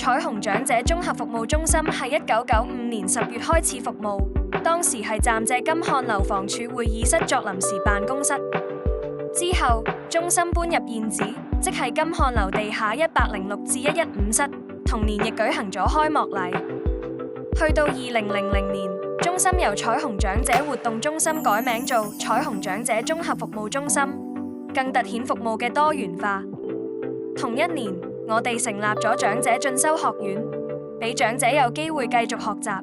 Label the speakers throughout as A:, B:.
A: 彩虹長者綜合服務中心喺1995年10月開始服務，當時係暫借金漢樓房署會議室作臨時辦公室。之後，中心搬入現址，即係金漢樓地下106至115室，同年亦舉行咗開幕禮。去到2000年，中心由彩虹長者活動中心改名做彩虹長者綜合服務中心，更凸顯服務嘅多元化。同一年，我哋成立咗長者進修學院，俾長者有機會繼續學習。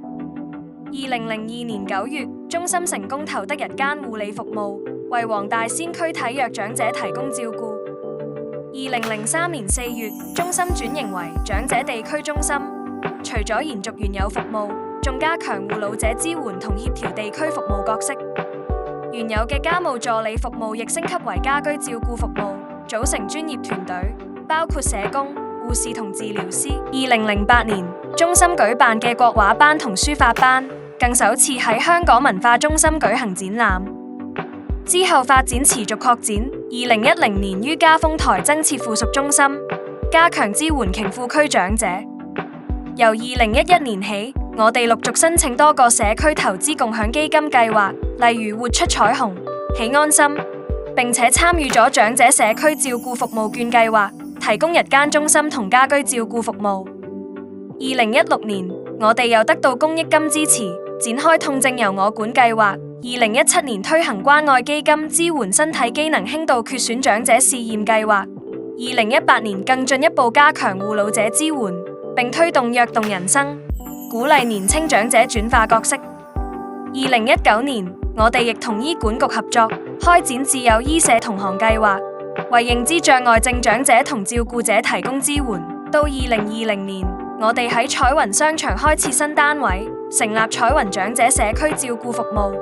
A: 2002年9月，中心成功投得日間護理服務，為黃大仙區體弱長者提供照顧。2003年4月，中心轉型為長者地區中心，除咗延續原有服務，仲加強護老者支援同協調地區服務角色。原有嘅家務助理服務亦升級為家居照顧服務，組成專業團隊，包括社工、護士同治療師。2008年，中心舉辦嘅國畫班同書法班，更首次喺香港文化中心舉行展覽。之後發展持續擴展，2010年於嘉豐台增設附屬中心，加強支援瓊富區長者。由2011年起，我哋陸續申請多個社區投資共享基金計劃，例如活出彩虹、喜安心，並且參與咗長者社區照顧服務券計劃，提供日間中心同家居照顧服務。2016年，我哋又得到公益金支持，展開痛症由我管計劃。2017年推行關愛基金支援身體機能輕度缺損長者試驗計劃。2018年更進一步加強護老者支援，並推動躍動人生，鼓勵年輕長者轉化角色。2019年，我哋亦同醫管局合作，開展自有醫社同行計劃，為認知障礙症長者同照顧者提供支援。到2020年，我哋喺彩雲商場開設新單位，成立彩雲長者社區照顧服務，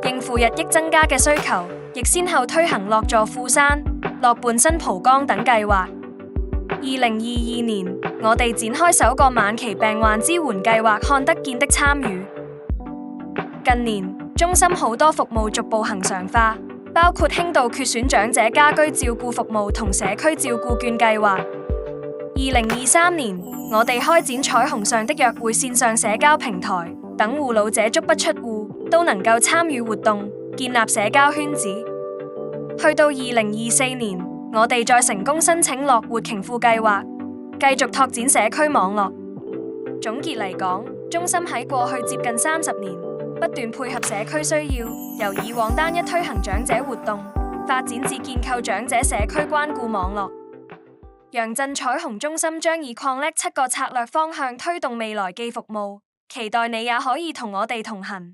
A: 應付日益增加嘅需求，亦先後推行樂助富山、樂伴新蒲崗等計劃。2022年，我哋展開首個晚期病患支援計劃，看得見的參與。近年，中心好多服務逐步恆常化，包括輕度缺損長者家居照顧服務同社區照顧券計劃。2023年，我哋開展彩虹上的約會線上社交平台，等護老者足不出戶都能夠參與活動，建立社交圈子。去到2024年，我哋再成功申請樂活瓊富計劃，繼續拓展社區網絡。總結嚟講，中心喺過去接近30年，不斷配合社區需要，由以往單一推行長者活動，發展至建構長者社區關顧網絡。楊震彩虹中心將以 Connect 7個策略方向推動未來嘅服務，期待你也可以同我哋同行。